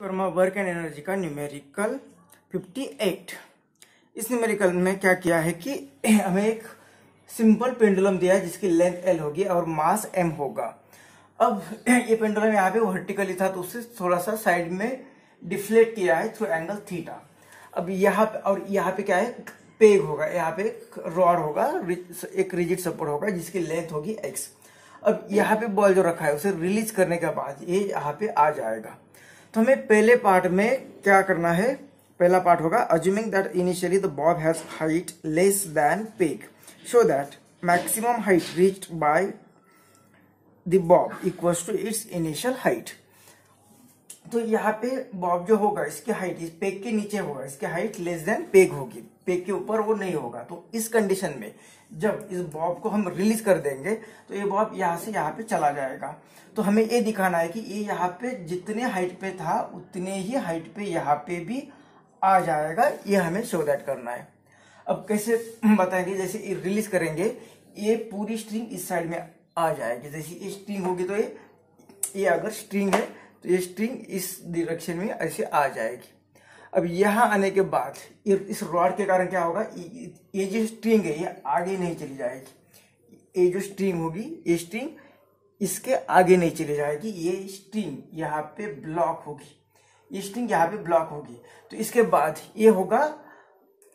Verma work and energy का numerical 58। इस numerical में क्या किया है कि हमें एक सिंपल पेंडुलम दिया है जिसकी लेंथ एल होगी और मास एम होगा। अब ये पेंडुलम यहाँ पे वर्टिकली था तो उससे थोड़ा सा साइड में डिफ्लेक्ट किया है थ्रू एंगल थीटा। अब यहाँ पे और यहाँ पे क्या है, पेग होगा, यहाँ पे एक रॉड होगा, एक रिजिड सपोर्ट होगा जिसकी लेंथ होगी एक्स। अब यहाँ पे बॉल जो रखा है उसे रिलीज करने के बाद ये यहाँ पे आ जाएगा। तो हमें पहले पार्ट में क्या करना है, पहला पार्ट होगा assuming that initially the bob has height less than peg, show that maximum height reached by the bob equals to its initial height. तो यहाँ पे बॉब जो होगा इसकी हाइट इस पेग के नीचे होगा, इसकी हाइट लेस देन पेग होगी, पेग के ऊपर वो नहीं होगा। तो इस कंडीशन में जब इस बॉब को हम रिलीज कर देंगे तो ये बॉब यहाँ से यहाँ पे चला जाएगा। तो हमें ये दिखाना है कि ये यहाँ पे जितने हाइट पे था उतने ही हाइट पे यहाँ पे भी आ जाएगा, ये हमें शो दैट करना है। अब कैसे बताएंगे, जैसे ये रिलीज करेंगे ये पूरी स्ट्रिंग इस साइड में आ जाएगी। जैसे ये स्ट्रिंग होगी तो ये अगर स्ट्रिंग है तो ये स्ट्रिंग इस डायरेक्शन में ऐसे आ जाएगी। अब यहाँ आने के बाद इस रॉड के कारण क्या होगा, ये जो स्ट्रिंग है ये आगे नहीं चली जाएगी। ये जो स्ट्रिंग होगी ये स्ट्रिंग इसके आगे नहीं चली जाएगी, ये स्ट्रिंग यहाँ पे ब्लॉक होगी, ये स्ट्रिंग यहाँ पे ब्लॉक होगी। तो इसके बाद ये होगा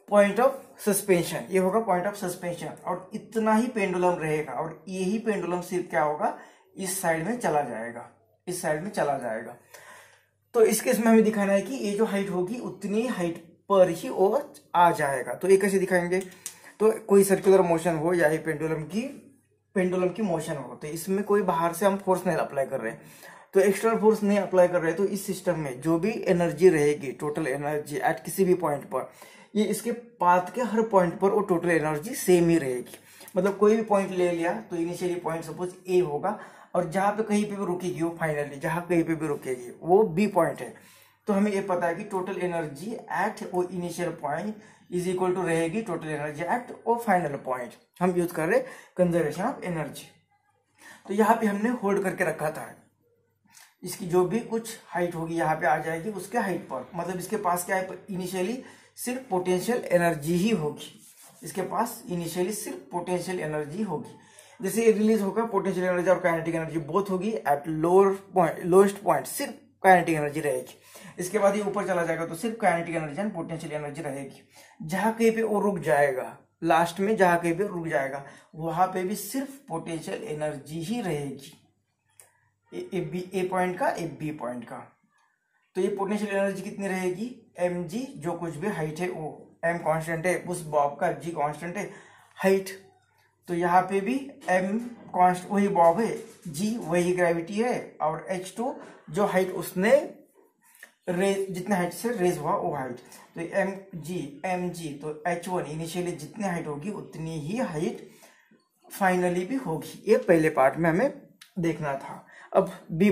पॉइंट ऑफ सस्पेंशन, ये होगा पॉइंट ऑफ सस्पेंशन और इतना ही पेंडुलम रहेगा और यही पेंडुलम सिर्फ क्या होगा इस साइड में चला जाएगा, इस साइड में चला जाएगा। तो इस केस में हमें दिखाना है कि ये जो हाइट होगी उतनी हाइट पर ही वो आ जाएगा। तो ये कैसे दिखाएंगे, तो कोई सर्कुलर मोशन हो या पेंडुलम की मोशन हो, तो इसमें कोई बाहर से हम फोर्स नहीं अप्लाई कर रहे, तो एक्सटर्नल फोर्स नहीं अप्लाई कर रहे, तो इस सिस्टम में जो भी एनर्जी रहेगी, टोटल एनर्जी एट किसी भी पॉइंट पर, ये इसके पाथ के हर पॉइंट पर वो टोटल एनर्जी सेम ही रहेगी। मतलब कोई भी पॉइंट ले लिया तो इनिशियली पॉइंट सपोज ए होगा और जहां पे कहीं पे भी रुकेगी वो फाइनली जहां कहीं पे भी रुकेगी वो बी पॉइंट है। तो हमें ये पता है कि टोटल एनर्जी एट वो initial point is equal to रहेगी टोटल एनर्जी एट वो फाइनल पॉइंट। हम यूज कर रहे कंजर्वेशन ऑफ एनर्जी। तो यहाँ पे हमने होल्ड करके रखा था, इसकी जो भी कुछ हाइट होगी यहाँ पे आ जाएगी उसके हाइट पर। मतलब इसके पास क्या है, इनिशियली सिर्फ पोटेंशियल एनर्जी ही होगी, इसके पास इनिशियली सिर्फ पोटेंशियल एनर्जी होगी। जैसे ये रिलीज होगा पोटेंशियल एनर्जी और काइनेटिक एनर्जी बोथ होगी एट लोएस्ट पॉइंट, सिर्फ काइनेटिक एनर्जी रहेगी। इसके बाद ये ऊपर चला जाएगा तो सिर्फ kinetic energy and potential energy रहेगी। जहां कहीं पे वो रुक जाएगा, लास्ट में जहां कहीं पे रुक जाएगा वहां पे भी सिर्फ पोटेंशियल एनर्जी ही रहेगी, ए पॉइंट का ए बी पॉइंट का। तो ये पोटेंशियल एनर्जी कितनी रहेगी, एम जी, जो कुछ भी हाइट है वो, एम कांस्टेंट है उस बॉब का, जी कांस्टेंट है हाइट। तो यहाँ पे भी एम कांस्ट वही बॉब है, जी वही ग्रेविटी है और H2 जो हाइट उसने जितने हाइट से रेज हुआ वो हाइट। तो एम जी तो H1 इनिशियली जितनी हाइट होगी उतनी ही हाइट फाइनली भी होगी। ये पहले पार्ट में हमें देखना था। अब बी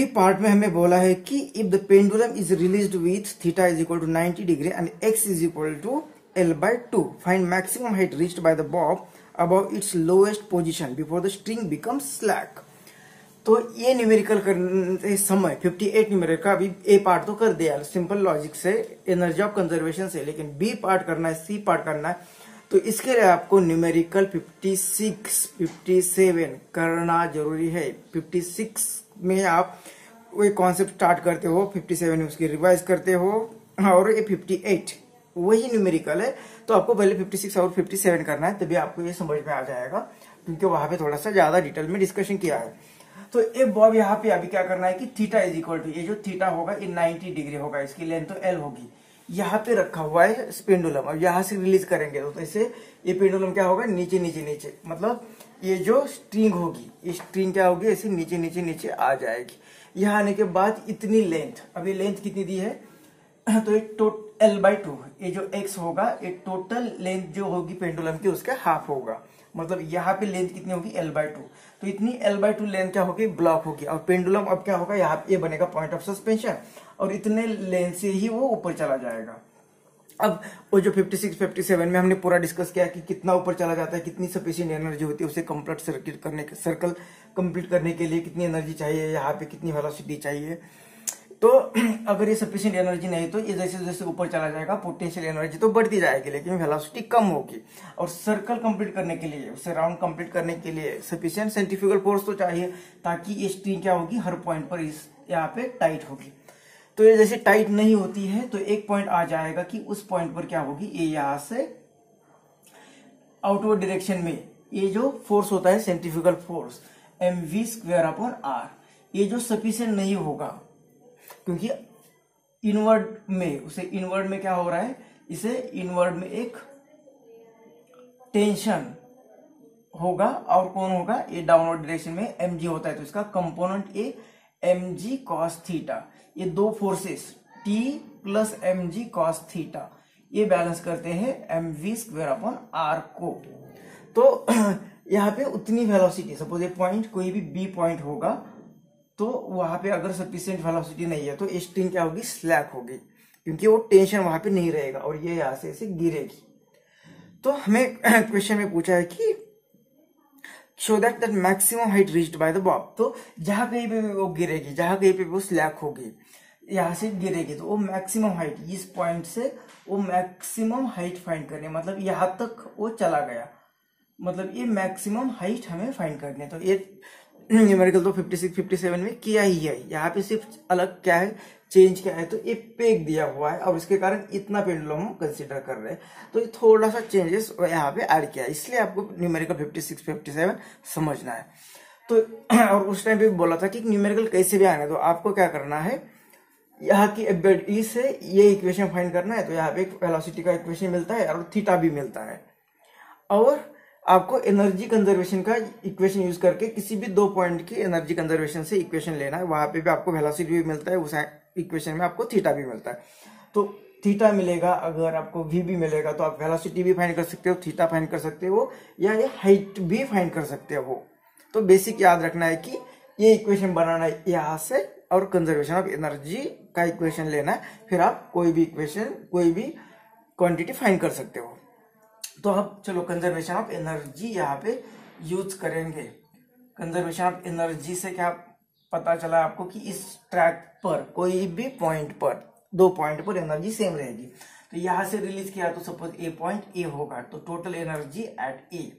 पार्ट में हमें बोला है कि if the pendulum is released with theta is equal to 90 degree and X is equal to L/2, find maximum height reached by the bob above its lowest position before the string becomes slack। तो ये numerical करने समय 58 numerical का अभी ए part तो कर दिया simple logic से, एनर्जी ऑफ कंजर्वेशन से, लेकिन बी पार्ट करना है, सी पार्ट करना है। तो इसके लिए आपको न्यूमेरिकल 56, 57 करना जरूरी है। 56 में आप वही कॉन्सेप्ट स्टार्ट करते हो, 57 में उसकी रिवाइज करते हो और ये 58 वही न्यूमेरिकल है। तो आपको पहले 56 और 57 करना है, तभी आपको ये समझ में आ जाएगा, क्योंकि वहां पे थोड़ा सा ज्यादा डिटेल में डिस्कशन किया है। तो ये बॉब यहाँ पे अभी क्या करना है कि थीटा इज इक्वल टू, ये जो थीटा होगा ये 90 डिग्री होगा, इसकी लेंथ तो एल होगी, यहाँ पे रखा हुआ है पेंडुलम। अब यहाँ से रिलीज करेंगे तो इससे ये पेंडुलम क्या होगा, नीचे नीचे नीचे, मतलब ये जो स्ट्रिंग होगी ये स्ट्रिंग क्या होगी ऐसे नीचे नीचे नीचे आ जाएगी। यहाँ आने के बाद इतनी लेंथ, अभी लेंथ कितनी दी है तो एक L/2, ये जो x होगा ये टोटल लेंथ जो होगी पेंडुलम की उसका हाफ होगा। मतलब यहाँ पे लेंथ कितनी होगी L/2, तो इतनी L/2 लेंथ क्या होगी, ब्लॉक होगी। और पेंडुलम अब क्या होगा, यहाँ ये बनेगा पॉइंट ऑफ सस्पेंशन और इतने लेंथ से ही वो ऊपर चला जाएगा। अब वो जो 56 57 में हमने पूरा डिस्कस किया कि कितना ऊपर चला जाता है, कितनी सफिशिएंट एनर्जी होती है उसे कंप्लीट सर्कल कंप्लीट करने के लिए कितनी एनर्जी चाहिए, यहाँ पे कितनी वेलोसिटी चाहिए। तो अगर ये सफिशिएंट एनर्जी नहीं तो ये जैसे जैसे ऊपर चला जाएगा पोटेंशियल एनर्जी तो बढ़ती जाएगी लेकिन वेलोसिटी कम होगी। और सर्कल कंप्लीट करने के लिए, उसे राउंड कंप्लीट करने के लिए सफिशिएंट सेंट्रीफ्यूगल फोर्स तो चाहिए ताकि ये स्ट्रिंग क्या होगी, हर पॉइंट पर इस यहाँ पे टाइट होगी। तो ये जैसे टाइट नहीं होती है तो एक पॉइंट आ जाएगा कि उस पॉइंट पर क्या होगी, ये यहां से आउटवर्ड डायरेक्शन में ये जो फोर्स होता है सेंट्रीफ्यूगल फोर्स mv²/r, ये जो सफिशिएंट नहीं होगा क्योंकि इनवर्ड में, उसे इनवर्ड में क्या हो रहा है, इसे इनवर्ड में एक टेंशन होगा और कौन होगा, ये डाउनवर्ड डायरेक्शन में mg होता है तो इसका कंपोनेंट ए mg cos थीटा, ये दो forces T plus mg cos theta ये बैलेंस करते हैं mv²/r को। तो यहाँ पे उतनी वेलोसिटी, सपोज ये पॉइंट कोई भी बी पॉइंट होगा तो वहां पे अगर सफिशिएंट वेलोसिटी नहीं है तो स्ट्रिंग क्या होगी, स्लैक होगी क्योंकि वो टेंशन वहां पे नहीं रहेगा और ये यहां से ऐसे गिरेगी। तो हमें क्वेश्चन में पूछा है कि show that maximum height reached by the Bob, तो जहां कहीं पे वो गिरेगी, जहां कहीं पे वो स्लैक होगी, यहां से गिरेगी तो वो मैक्सिमम हाइट, इस पॉइंट से वो मैक्सिमम हाइट फाइंड करनी है, मतलब यहां तक वो चला गया, मतलब ये मैक्सिमम हाइट हमें फाइंड करनी है। तो ये न्यूमेरिकल तो 56 57 में किया ही है, यहाँ पे सिर्फ अलग क्या है, चेंज क्या है, तो ये पेग दिया हुआ है और इसके कारण इतना पेंडुलम हम कंसीडर कर रहे हैं तो ये थोड़ा सा चेंजेस यहाँ पे ऐड किया है, इसलिए आपको न्यूमेरिकल 56 57 समझना है। तो और उस टाइम पे बोला था कि न्यूमेरिकल कैसे भी आना है तो आपको क्या करना है, यहाँ की ई से ये इक्वेशन फाइंड करना है, तो यहाँ पे एक वेलोसिटी का इक्वेशन मिलता है और थीटा भी मिलता है, और आपको एनर्जी कंजर्वेशन का इक्वेशन यूज करके किसी भी दो पॉइंट की एनर्जी कंजर्वेशन से इक्वेशन लेना है, वहां पे भी आपको वेलोसिटी भी मिलता है, उस इक्वेशन में आपको थीटा भी मिलता है। तो थीटा मिलेगा, अगर आपको वी भी मिलेगा तो आप वेलोसिटी भी फाइंड कर सकते हो, थीटा फाइंड कर सकते हो या ये हाइट भी फाइंड कर सकते हो। तो बेसिक याद रखना है कि ये इक्वेशन बनाना है यहाँ से और कंजर्वेशन ऑफ एनर्जी का इक्वेशन लेना है, फिर आप कोई भी इक्वेशन, कोई भी क्वांटिटी फाइंड कर सकते हो। तो अब चलो कंजर्वेशन ऑफ एनर्जी यहाँ पे यूज करेंगे। कंजर्वेशन ऑफ एनर्जी से क्या पता चला आपको कि इस ट्रैक पर कोई भी पॉइंट पर, दो पॉइंट पर एनर्जी सेम रहेगी। तो यहां से रिलीज किया तो सपोज ए पॉइंट ए होगा तो total energy at A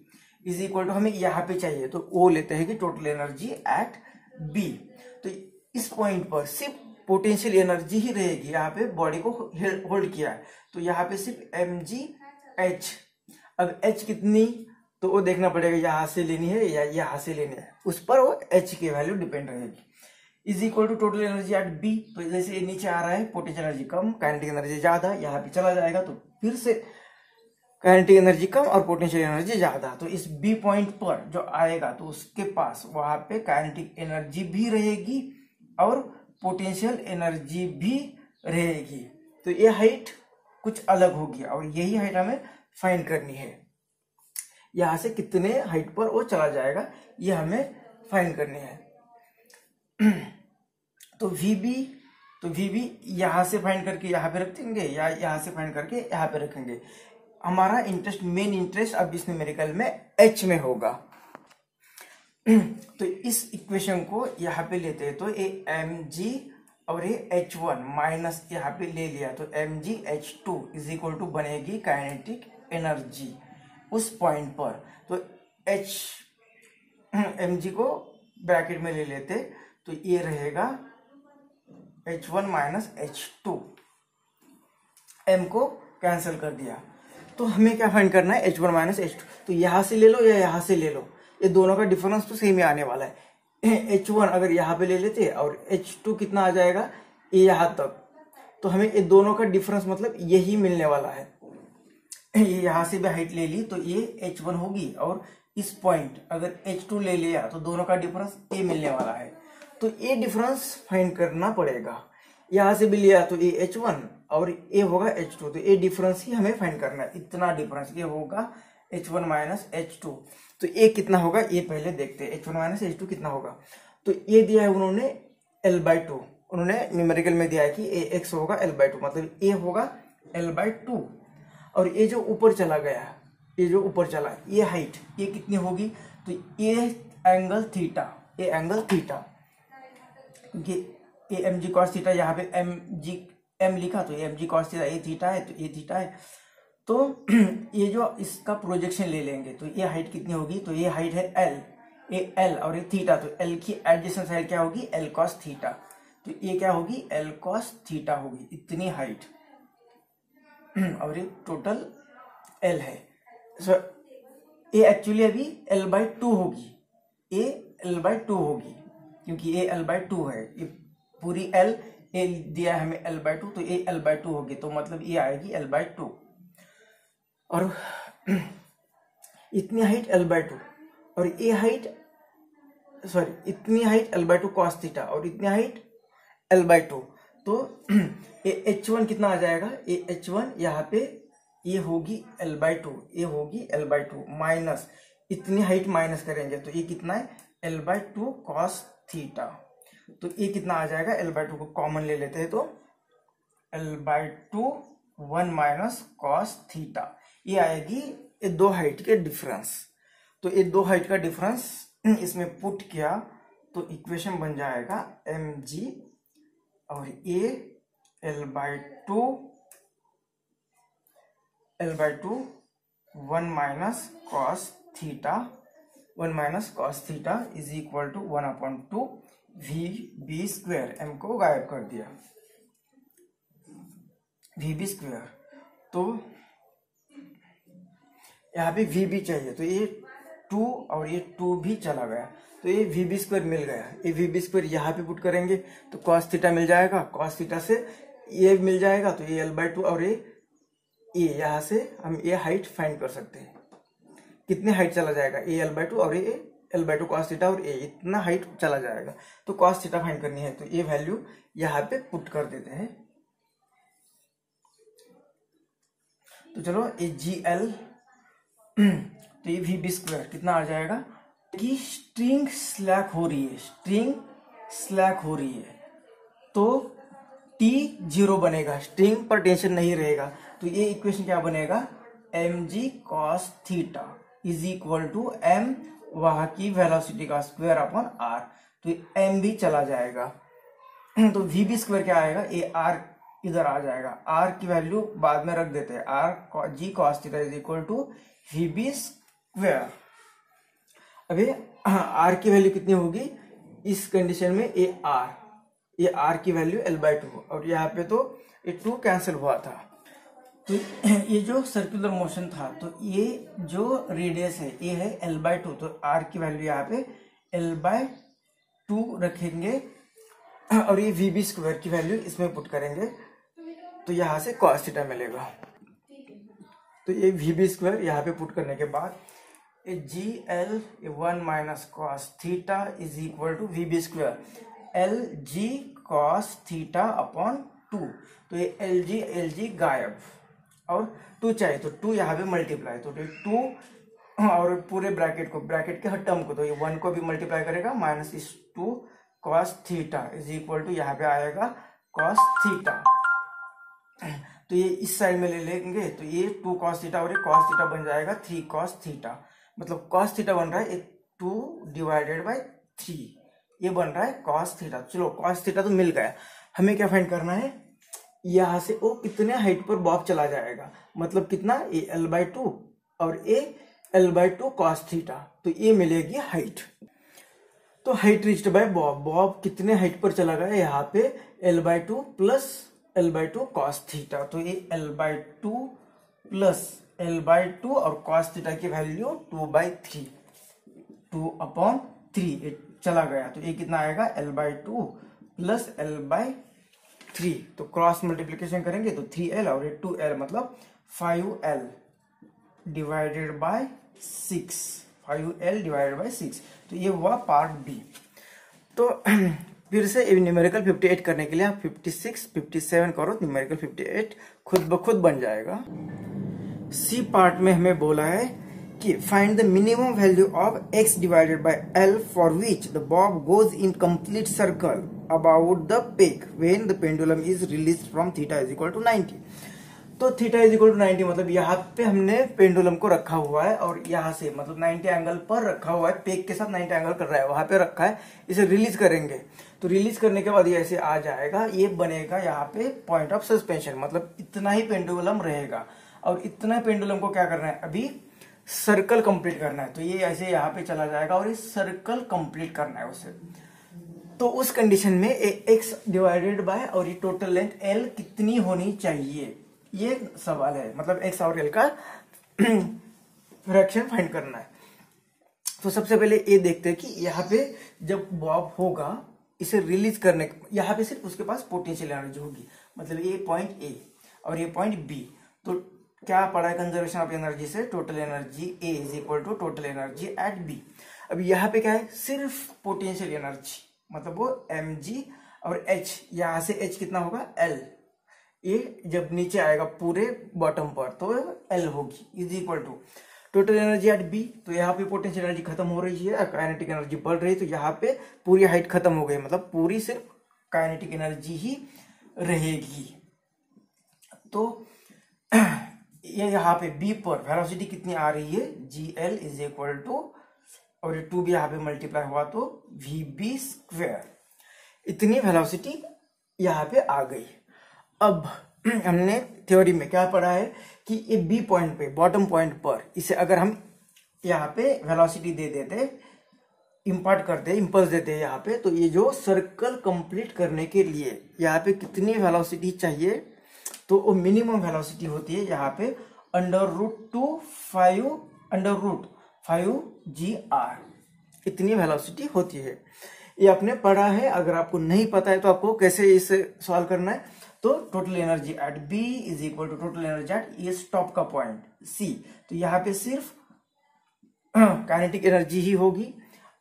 is equal to, हमें यहाँ पे चाहिए तो ओ लेते हैं कि टोटल एनर्जी एट बी। तो इस पॉइंट पर सिर्फ पोटेंशियल एनर्जी ही रहेगी, यहाँ पे बॉडी को होल्ड किया है तो यहाँ पे सिर्फ mgh। अब h कितनी, तो वो देखना पड़ेगा यहाँ से लेनी है या यहाँ से लेनी है, उस पर वो h की वैल्यू डिपेंड रहेगी। Is equal to total energy at B, तो जैसे नीचे आ रहा है पोटेंशियल एनर्जी कम, काइनेटिक एनर्जी ज्यादा, यहाँ पे चला जाएगा तो फिर से काइनेटिक एनर्जी कम और पोटेंशियल एनर्जी ज्यादा। तो इस बी पॉइंट पर जो आएगा तो उसके पास वहां पे काइनेटिक एनर्जी भी रहेगी और पोटेंशियल एनर्जी भी रहेगी। तो ये हाइट कुछ अलग होगी और यही हाइट हमें फाइंड करनी है, यहां से कितने हाइट पर वो चला जाएगा ये हमें फाइंड करनी है। तो वीबी यहां से फाइंड करके यहाँ पे रख देंगे या यहाँ से फाइंड करके यहाँ पे रखेंगे। हमारा इंटरेस्ट, मेन इंटरेस्ट अब इस न्यूमेरिकल में एच में होगा। तो इस इक्वेशन को यहाँ पे लेते हैं तो ये mg और ये h1 माइनस यहाँ पे ले लिया तो mgh2 इज इक्वल टू बनेगी काइनेटिक एनर्जी उस पॉइंट पर। तो mg को ब्रैकेट में ले लेते तो ये रहेगा h1 माइनस h2, m को कैंसिल कर दिया। तो हमें क्या फाइंड करना है, h1 माइनस h2। तो यहां से ले लो या यहां से ले लो, ये दोनों का डिफरेंस तो सेम ही आने वाला है। h1 अगर यहाँ पे ले लेते और h2 कितना आ जाएगा ये यहाँ तक, तो हमें ये दोनों का डिफरेंस मतलब यही मिलने वाला है। ये यहाँ से भी हाइट ले ली तो ये h1 होगी और इस पॉइंट अगर h2 ले लिया तो दोनों का डिफरेंस ये मिलने वाला है। तो ये डिफरेंस फाइंड करना पड़ेगा। यहाँ से भी लिया तो ये h1 और ये होगा h2, तो ये डिफरेंस ही हमें फाइंड करना है। इतना डिफरेंस ये होगा h1 माइनस h2। तो ये कितना होगा ये पहले देखते हैं, h1 माइनस h2 कितना होगा। तो ये दिया है उन्होंने L/2, उन्होंने न्यूमेरिकल में दिया है कि x होगा L/2, मतलब ये होगा L/2 और ये जो ऊपर चला गया, ये जो ऊपर चला, ये हाइट, ये कितनी होगी, तो ये एंगल थीटा, ये एंगल थीटा, क्योंकि ये एम जी कॉस थीटा, यहाँ पे एम लिखा तो ये एम जी कॉस थीटा, ये थीटा है तो ये थीटा है। तो ये जो इसका प्रोजेक्शन ले लेंगे तो ये हाइट कितनी होगी, तो ये हाइट है एल, ये एल और ये थीटा, तो एल की एडजेसेंट साइड क्या होगी, एल कॉस थीटा, तो ये क्या होगी, एल कॉस थीटा होगी, इतनी हाइट। और ये टोटल एल है। सो ये एक्चुअली अभी l/2 होगी, ये l/2 होगी, क्योंकि ये l/2 है, ये पूरी l, ये दिया है हमें l/2, तो ये l/2 होगी, तो मतलब ये आएगी l/2। और इतनी हाइट l/2 और ये हाइट, सॉरी इतनी हाइट l/2 cos थीटा और इतनी हाइट l/2, तो ये h1 कितना आ जाएगा, ये h1 यहाँ पे ये होगी l/2, ये होगी l/2 माइनस इतनी हाइट माइनस करेंगे तो ये कितना है l/2 cos थीटा, तो ये कितना आ जाएगा, l/2 को कॉमन ले लेते हैं तो l/2 1 माइनस cos थीटा, ये आएगी ये दो हाइट के डिफरेंस। तो ये दो हाइट का डिफरेंस इसमें पुट किया तो इक्वेशन बन जाएगा mg और ये l/2 1 minus cos theta, 1 minus cos theta is equal to 1/2 VB square, m को गायब कर दिया, VB स्क्वायर। तो यहाँ पे VB चाहिए, तो ये 2 और ये 2 भी चला गया, तो ये VB स्क्वायर मिल गया, ये VB स्क्वायर यहाँ पे पुट करेंगे तो cos थीटा मिल जाएगा, cos थीटा से ये मिल जाएगा, तो ये l/2 और ये यहाँ से हम ये हाइट फाइंड कर सकते हैं, कितने हाइट चला जाएगा, ये l/2 और ये l/2 cos थीटा और ये इतना हाइट चला जाएगा, तो cos थीटा फाइंड करनी है, तो ये वैल्यू यहाँ पे पुट कर देते हैं। तो चलो ये GL, तो ये VB स्क्वायर कितना आ जाएगा कि स्ट्रिंग स्लैक हो रही है, स्ट्रिंग स्लैक हो रही है, तो T 0 बनेगा, स्ट्रिंग पर टेंशन नहीं रहेगा, तो ये इक्वेशन क्या बनेगा, mg cos theta is equal to m वहां की वेलोसिटी का स्क्वायर अपॉन r, तो m भी चला जाएगा, तो VB स्क्वायर क्या आएगा, ये r इधर आ जाएगा, r की वैल्यू बाद में रख देते हैं, r g cos theta is equal to VB square. अभी r की वैल्यू कितनी होगी इस कंडीशन में, ये r की वैल्यू l/2 और यहाँ पे तो ये 2 कैंसिल हुआ था, तो ये जो सर्कुलर मोशन था तो ये जो रेडियस है ये है l/2, तो r की वैल्यू यहाँ पे l/2 रखेंगे और ये VB स्क्वायर की वैल्यू इसमें पुट करेंगे तो यहाँ से cos थीटा मिलेगा, तो ये VB स्क्वायर यहाँ पे पुट करने के बाद ये GL 1 minus cos theta is equal to VB square LG cos थीटा अपॉन 2, तो ये LG गायब और 2 चाहिए, तो 2 यहाँ पे मल्टीप्लाई, तो 2 और पूरे ब्रैकेट को, ब्रैकेट के हर टर्म को, तो ये 1 को भी मल्टीप्लाई करेगा माइनस इस 2 cos theta is equal to यहाँ पे आएगा cos थीटा, तो ये इस साइड में ले लेंगे तो ये 2 cos थीटा और ये cos थीटा बन जाएगा 3 cos थीटा, मतलब cos थीटा बन रहा है 2 डिवाइडेड बाय 3, ये बन रहा है cos थीटा। चलो cos थीटा तो मिल गया, हमें क्या फाइंड करना है, यहाँ से वो कितने हाइट पर बॉब चला जाएगा, मतलब कितना, ये l/2 और ये l/2 cos थीटा, तो ये मिलेगी हाइट। तो height reached bye Bob, Bob कितने हाइट पर चला गया, यहाँ पे l/2 plus l/2 cos theta, तो ये l/2 प्लस l/2 और cos थीटा की वैल्यू 2/3, 2/3 ये चला गया, तो ये कितना आएगा l/2 प्लस l/3, तो क्रॉस मल्टीप्लीकेशन करेंगे तो 3l और ये 2l मतलब 5l divided by 6, 5l divided by 6, तो ये हुआ पार्ट बी। तो फिर से न्यूमेरिकल 58 करने के लिए आप 56, 57 करो, न्यूमेरिकल 58 खुद ब खुद बन जाएगा। सी पार्ट में हमें बोला है कि find the minimum value of x divided by l for which the bob goes in complete circle about the peg when the pendulum is released from theta is equal to 90। तो theta is equal to 90, मतलब यहाँ पे हमने pendulum को रखा हुआ है और यहाँ से मतलब 90 एंगल पर रखा हुआ है, पेग के साथ 90 एंगल कर रहा है, वहां पे रखा है। इसे रिलीज करेंगे तो रिलीज करने के बाद ये ऐसे आ जाएगा, ये बनेगा यहाँ पे पॉइंट ऑफ सस्पेंशन, मतलब इतना ही पेंडुलम रहेगा। और इतना पेंडुलम को क्या करना है, अभी सर्कल कंप्लीट करना है। तो ये ऐसे यहाँ पे चला जाएगा और ये सर्कल कंप्लीट करना है उसे। तो उस कंडीशन में एक्स डिवाइडेड बाय और ये टोटल लेंथ एल कितनी होनी चाहिए, ये सवाल है। मतलब एक्स और एल का फ्रैक्शन फाइंड करना है। तो सबसे पहले ये देखते हैं कि यहाँ पे जब बॉब होगा, इसे रिलीज करने, यहाँ पे सिर्फ उसके पास पोटेंशियल एनर्जी होगी, मतलब ये पॉइंट ए और ये पॉइंट बी। तो क्या पड़ा है कंजर्वेशन ऑफ एनर्जी से, total energy A is equal to total energy at B. अब यहाँ पे क्या है, सिर्फ पोटेंशियल एनर्जी, मतलब वो mg और h, यहां से h कितना होगा l, ये जब नीचे आएगा पूरे बॉटम पर तो l होगी, is equal to total energy at b। तो यहाँ पे पोटेंशियल एनर्जी खत्म हो रही है, काइनेटिक एनर्जी बढ़ रही है, तो यहाँ पे पूरी हाइट खत्म हो गई, मतलब पूरी सिर्फ काइनेटिक एनर्जी ही रहेगी। तो ये यहाँ पे b पर वेलोसिटी कितनी आ रही है, gl इज इक्वल टू, और ये 2 भी यहाँ पे मल्टीप्लाई हुआ तो vb स्क्वायर, इतनी वेलोसिटी यहाँ पे आ गई। अब हमने थ्योरी में क्या पढ़ा है कि ये बी पॉइंट पे, बॉटम पॉइंट पर, इसे अगर हम यहाँ पे वेलोसिटी दे देते, इम्पार्ट करते, इम्पल्स देते यहाँ पे, तो ये जो सर्कल कंप्लीट करने के लिए यहाँ पे कितनी वेलोसिटी चाहिए, तो वो मिनिमम वेलोसिटी होती है यहाँ पे √5 इतनी वेलोसिटी होती है। ये आपने पढ़ा है, अगर आपको नहीं पता है तो आपको कैसे इसे सॉल्व करना है। तो total energy at B is equal to total energy at ये स्टॉप का पॉइंट सी, तो यहाँ पे सिर्फ काइनेटिक एनर्जी ही होगी,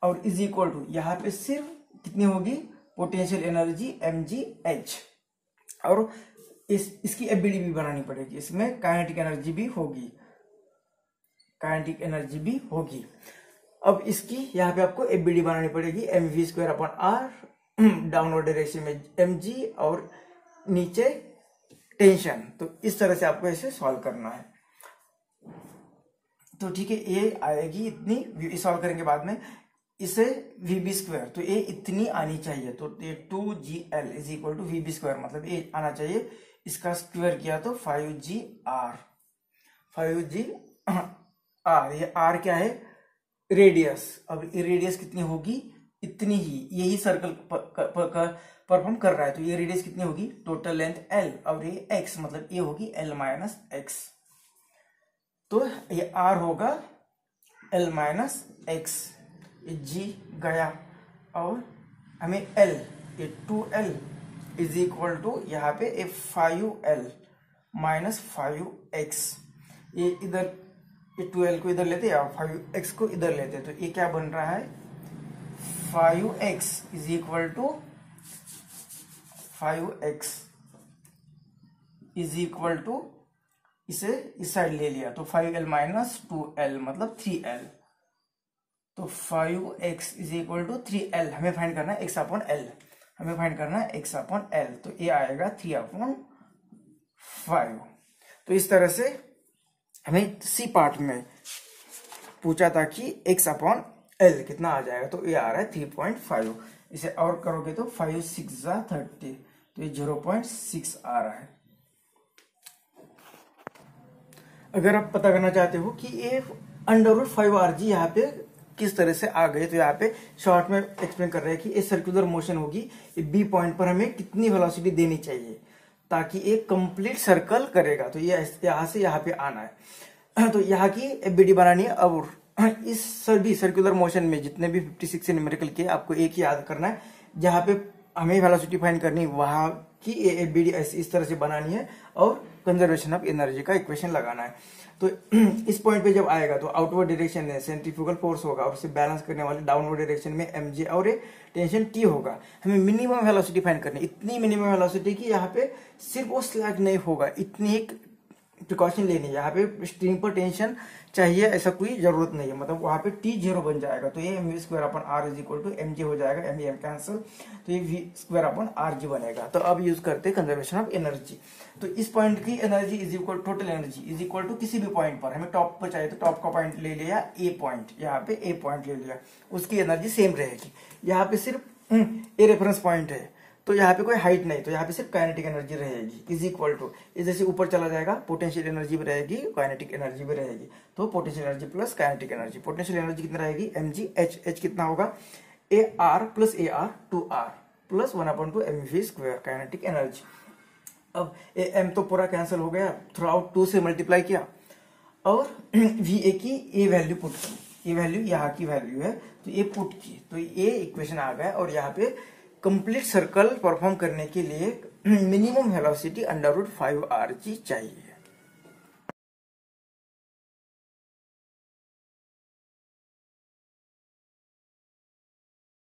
और इज इक्वल टू यहाँ पे सिर्फ कितनी होगी, पोटेंशियल एनर्जी mgh, और इसकी एबीडी भी बनानी पड़ेगी, इसमें काइनेटिक एनर्जी भी होगी, काइनेटिक एनर्जी भी होगी। अब इसकी यहाँ पे आपको एबीडी बनानी पड़ेगी, mv square upon r, downward direction में mg और नीचे टेंशन। तो इस तरह से आपको इसे सॉल्व करना है। तो ठीक है, ये आएगी इतनी, सॉल्व करेंगे बाद में इसे vb स्क्वायर, तो ये इतनी आनी चाहिए। तो ये 2gl is equal to vb square, मतलब ये आना चाहिए, इसका स्क्वायर किया तो 5gr, 5gr, ये r क्या है, रेडियस। अब ये रेडियस कितनी होगी, इतनी ही, यही सर्कल परफॉर्म कर रहा है, तो ये रेडियस कितनी होगी, टोटल लेंथ l, और ये x, मतलब ये होगी l माइनस एक्स। तो ये r होगा l माइनस एक्स, ये g गया, और हमें l, ये 2l इज इक्वल टू यहाँ पे ये 5l माइनस 5x, ये इधर, ये 2l को इधर लेते हैं और 5x को इधर लेते हैं, तो ये क्या बन रहा है, 5x is equal to 5x is equal to, इसे इस साइड ले लिया तो 5l माइनस 2l मतलब 3l, तो 5x is equal to 3l, हमें फाइंड करना है x अपॉन l, हमें फाइंड करना है x अपॉन l, तो ये आएगा 3/5। तो इस तरह से हमें सी पार्ट में पूछा था कि x अपॉन l कितना आ जाएगा, तो ये आ रहा है 3.5। इसे और करोगे तो 5 6 30, तो ये 0.6 आ रहा है। अगर आप पता करना चाहते हो कि ये √5rg यहाँ पे किस तरह से आ गए, तो यहाँ पे शॉर्ट में एक्सप्लेन कर रहे हैं कि ये सर्कुलर मोशन होगी, ये बी पॉइंट पर हमें कितनी वेलोसिटी देनी चाहिए ताकि एक कंप्लीट सर्कल करेगा, तो ये यहाँ से यहाँ पे आना है। तो यहाँ की एबीडी बनानी है। और इस सभी सर्कुलर मोशन में जितने भी 56 से न्यूमेरिकल के, आपको एक ही याद करना है, जहाँ पे हमें वेलोसिटी फाइंड करनी, वहां की एबीडी इस तरह से बनानी है और कंजर्वेशन ऑफ एनर्जी का इक्वेशन लगाना है। तो इस पॉइंट पे जब आएगा तो आउटवर्ड डायरेक्शन में सेंट्रीफ्यूगल फोर्स होगा और उसे बैलेंस करने वाले डाउनवर्ड डायरेक्शन में mg और टेंशन t होगा। हमें मिनिमम वेलोसिटी फाइंड करनी, इतनी मिनिमम वेलोसिटी की यहाँ पे सिर्फ वो स्लैग नहीं होगा, इतनी एक प्रिकॉशन लेनी है। यहाँ पे स्ट्रिंग पर टेंशन चाहिए ऐसा कोई जरूरत नहीं है, मतलब वहाँ पे टी 0 बन जाएगा, तो ये mv square upon R is equal to M G हो जाएगा, एम एम कैंसिल, तो ये V square upon R G बनेगा। तो अब यूज करते हैं कंजर्वेशन ऑफ एनर्जी। तो इस पॉइंट की energy is equal total energy is equal to किसी भी पॉइंट पर, हमें टॉप पर चाहिए तो टॉप का पॉइंट ले लिया ए पॉइंट, यहाँ पे ए पॉइंट ले लिया, उसकी एनर्जी सेम रहेगी। यहाँ पे सिर्फ ए रेफरेंस पॉइंट है तो यहाँ पे कोई हाइट नहीं, तो यहाँ पे सिर्फ काइनेटिक एनर्जी रहेगी इज इक्वल टू, जैसे ऊपर चला जाएगा पोटेंशियल एनर्जी भी रहेगी, काइनेटिक एनर्जी भी रहेगी, तो potential energy plus kinetic energy. Potential energy कितना रहेगी एम जी एच, एच कितना होगा A R plus A R 2r plus 1/2 mv square kinetic energy. अब ए एम तो पूरा कैंसिल हो गया, थ्रू आउट 2 से मल्टीप्लाई किया और वी ए की ए वैल्यू पुट की, ये वैल्यू यहाँ की वैल्यू है तो ये पुट की, तो ये इक्वेशन आ गया। और यहाँ पे कंप्लीट सर्कल परफॉर्म करने के लिए मिनिमम वेलोसिटी √5r g चाहिए।